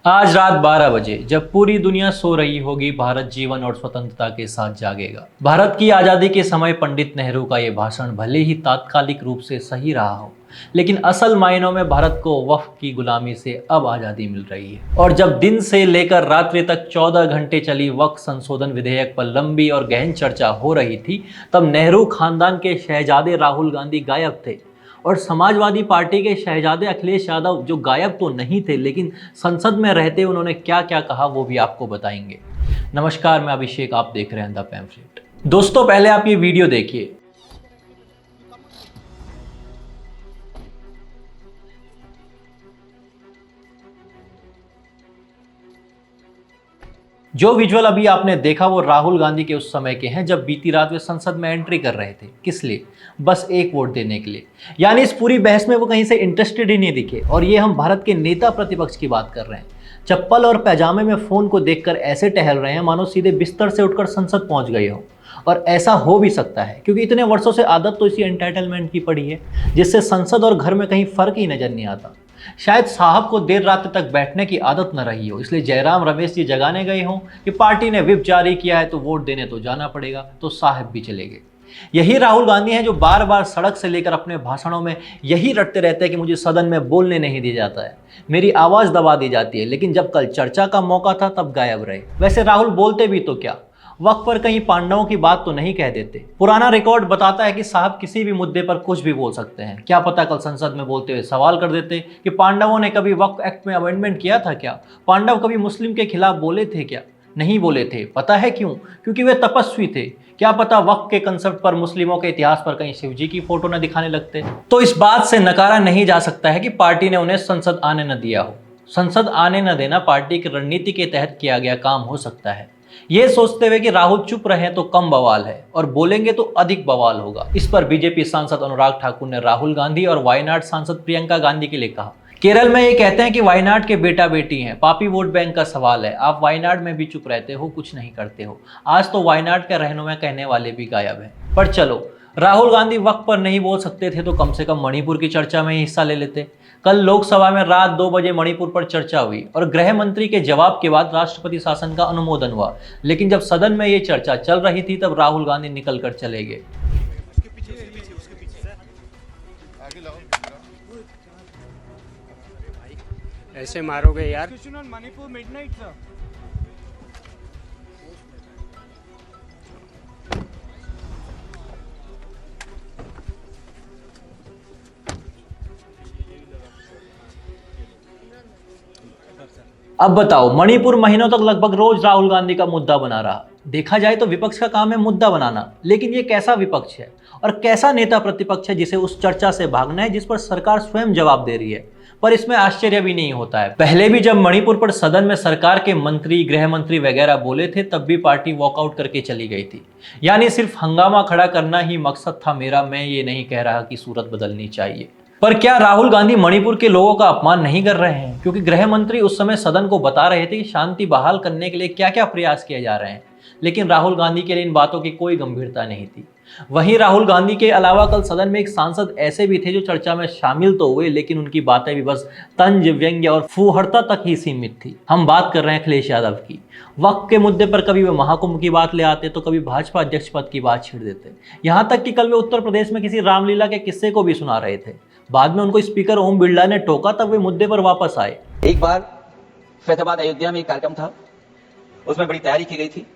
आज रात 12 बजे जब पूरी दुनिया सो रही होगी, भारत जीवन और स्वतंत्रता के साथ जागेगा। भारत की आज़ादी के समय पंडित नेहरू का ये भाषण भले ही तात्कालिक रूप से सही रहा हो, लेकिन असल मायनों में भारत को वक्फ की गुलामी से अब आज़ादी मिल रही है। और जब दिन से लेकर रात्रि तक 14 घंटे चली वक्फ संशोधन विधेयक पर लंबी और गहन चर्चा हो रही थी, तब नेहरू खानदान के शहजादे राहुल गांधी गायब थे। और समाजवादी पार्टी के शहजादे अखिलेश यादव जो गायब तो नहीं थे, लेकिन संसद में रहते उन्होंने क्या क्या कहा वो भी आपको बताएंगे। नमस्कार, मैं अभिषेक, आप देख रहे हैं द पैम्फलेट। दोस्तों, पहले आप ये वीडियो देखिए। जो विजुअल अभी आपने देखा वो राहुल गांधी के उस समय के हैं जब बीती रात वे संसद में एंट्री कर रहे थे। किस लिए? बस एक वोट देने के लिए। यानी इस पूरी बहस में वो कहीं से इंटरेस्टेड ही नहीं दिखे। और ये हम भारत के नेता प्रतिपक्ष की बात कर रहे हैं। चप्पल और पैजामे में फोन को देखकर ऐसे टहल रहे हैं मानो सीधे बिस्तर से उठकर संसद पहुंच गए हो। और ऐसा हो भी सकता है क्योंकि इतने वर्षों से आदत तो इसी एंटाइटलमेंट की पड़ी है, जिससे संसद और घर में कहीं फर्क ही नजर नहीं आता। शायद साहब को देर रात तक बैठने की आदत न रही हो, इसलिए जयराम रमेश जी जगाने गए हों कि पार्टी ने व्हिप जारी किया है तो वोट देने तो जाना पड़ेगा, तो साहब भी चले गए। यही राहुल गांधी हैं जो बार बार सड़क से लेकर अपने भाषणों में यही रटते रहते हैं कि मुझे सदन में बोलने नहीं दिया जाता है, मेरी आवाज दबा दी जाती है। लेकिन जब कल चर्चा का मौका था तब गायब रहे। वैसे राहुल बोलते भी तो क्या, वक्त पर कहीं पांडवों की बात तो नहीं कह देते। पुराना रिकॉर्ड बताता है कि साहब किसी भी मुद्दे पर कुछ भी बोल सकते हैं। क्या पता कल संसद में बोलते हुए सवाल कर देते कि पांडवों ने कभी वक्फ एक्ट में अमेंडमेंट किया था क्या? पांडव कभी मुस्लिम के खिलाफ बोले थे क्या? नहीं बोले थे। पता है क्यों? क्योंकि वे तपस्वी थे। क्या पता वक्फ के कंसेप्ट पर, मुस्लिमों के इतिहास पर कहीं शिव जी की फोटो न दिखाने लगते। तो इस बात से नकारा नहीं जा सकता है कि पार्टी ने उन्हें संसद आने न दिया हो। संसद आने न देना पार्टी की रणनीति के तहत किया गया काम हो सकता है, ये सोचते हुए कि राहुल चुप रहे तो कम बवाल है और बोलेंगे तो अधिक बवाल होगा। इस पर बीजेपी सांसद अनुराग ठाकुर ने राहुल गांधी और वायनाड सांसद प्रियंका गांधी के लिए कहा। केरल में ये कहते हैं कि वायनाड के बेटा बेटी हैं, पापी वोट बैंक का सवाल है। आप वायनाड में भी चुप रहते हो, कुछ नहीं करते हो। आज तो वायनाड के रहनुमा कहने वाले भी गायब हैं। पर चलो, राहुल गांधी वक्त पर नहीं बोल सकते थे तो कम से कम मणिपुर की चर्चा में ही हिस्सा ले लेते। कल लोकसभा में रात 2 बजे मणिपुर पर चर्चा हुई और गृह मंत्री के जवाब के बाद राष्ट्रपति शासन का अनुमोदन हुआ। लेकिन जब सदन में ये चर्चा चल रही थी तब राहुल गांधी निकल कर चले गए। ऐसे मारोगे यार। अब बताओ, मणिपुर महीनों तक लगभग रोज राहुल गांधी का मुद्दा बना रहा। देखा जाए तो विपक्ष का काम है मुद्दा बनाना, लेकिन ये कैसा विपक्ष है और कैसा नेता प्रतिपक्ष है जिसे उस चर्चा से भागना है जिस पर सरकार स्वयं जवाब दे रही है। पर इसमें आश्चर्य भी नहीं होता है। पहले भी जब मणिपुर पर सदन में सरकार के मंत्री, गृह मंत्री वगैरह बोले थे तब भी पार्टी वॉकआउट करके चली गई थी। यानी सिर्फ हंगामा खड़ा करना ही मकसद था मेरा। मैं ये नहीं कह रहा कि सूरत बदलनी चाहिए। पर क्या राहुल गांधी मणिपुर के लोगों का अपमान नहीं कर रहे हैं? क्योंकि गृह मंत्री उस समय सदन को बता रहे थे कि शांति बहाल करने के लिए क्या क्या प्रयास किए जा रहे हैं, लेकिन राहुल गांधी के लिए इन बातों की कोई गंभीरता नहीं थी। वहीं राहुल गांधी के अलावा कल सदन में एक सांसद ऐसे भी थे जो चर्चा में शामिल तो हुए, लेकिन उनकी बातें भी बस तंज, व्यंग्य और फूहड़ता तक ही सीमित थी। हम बात कर रहे हैं अखिलेश यादव की। वक्त के मुद्दे पर कभी वे महाकुंभ की बात ले आते तो कभी भाजपा अध्यक्ष पद की बात छेड़ देते। यहाँ तक कि कल वे उत्तर प्रदेश में किसी रामलीला के किस्से को भी सुना रहे थे। बाद में उनको स्पीकर ओम बिरला ने टोका, तब वे मुद्दे पर वापस आए। एक बार फैजाबाद अयोध्या में एक कार्यक्रम था, उसमें बड़ी तैयारी की गई थी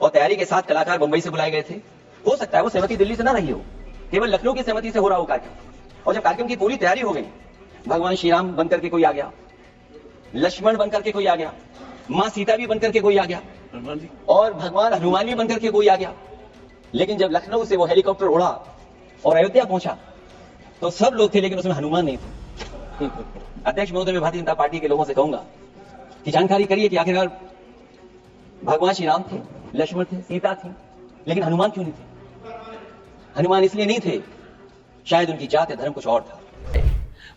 और तैयारी के साथ कलाकार मुंबई से बुलाए गए थे। हो सकता है वो सहमति दिल्ली से ना रही हो, केवल लखनऊ की सहमति से हो रहा हो कार्यक्रम। और जब कार्यक्रम की पूरी तैयारी हो गई, भगवान श्री राम बनकर के कोई आ गया, लक्ष्मण बनकर के कोई आ गया, मां सीता भी बनकर के कोई आ गया और भगवान हनुमान भी बनकर के कोई आ गया। लेकिन जब लखनऊ से वो हेलीकॉप्टर उड़ा और अयोध्या पहुंचा तो सब लोग थे, लेकिन उसमें हनुमान नहीं थे। अध्यक्ष महोदय, मैं भारतीय जनता पार्टी के लोगों से कहूंगा कि जानकारी करिए कि आखिरकार भगवान श्री राम थे, लक्ष्मण थे, सीता थी, लेकिन हनुमान क्यों नहीं थे? हनुमान इसलिए नहीं थे, शायद उनकी जात या धर्म कुछ और था।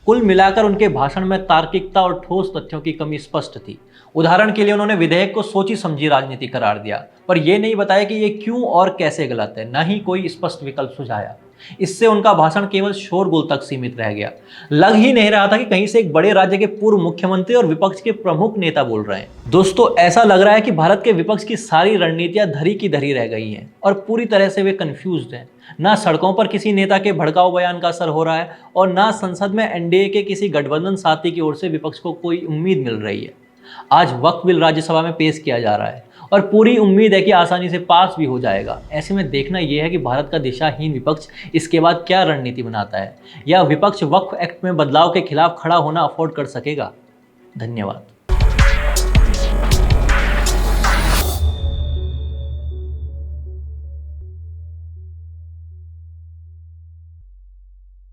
कुल मिलाकर उनके भाषण में तार्किकता और ठोस तथ्यों की कमी स्पष्ट थी। उदाहरण के लिए उन्होंने विधेयक को सोची समझी राजनीति करार दिया, पर यह नहीं बताया कि ये क्यों और कैसे गलत है, न ही कोई स्पष्ट विकल्प सुझाया। इससे उनका भाषण केवल शोरगुल तक सीमित रह गया। लग ही नहीं रहा था कि कहीं से एक बड़े राज्य के पूर्व मुख्यमंत्री और विपक्ष के प्रमुख नेता बोल रहे हैं। दोस्तों, ऐसा लग रहा है कि भारत के विपक्ष की सारी रणनीतियां धरी की धरी रह गई हैं और पूरी तरह से वे कंफ्यूज्ड हैं। ना सड़कों पर किसी नेता के भड़काऊ बयान का असर हो रहा है और ना संसद में एनडीए के किसी गठबंधन साथी की ओर से विपक्ष को कोई उम्मीद मिल रही है। आज वक्फ बिल राज्यसभा में पेश किया जा रहा है और पूरी उम्मीद है कि आसानी से पास भी हो जाएगा। ऐसे में देखना यह है कि भारत का दिशाहीन विपक्ष इसके बाद क्या रणनीति बनाता है, या विपक्ष वक्फ एक्ट में बदलाव के खिलाफ खड़ा होना अफोर्ड कर सकेगा। धन्यवाद।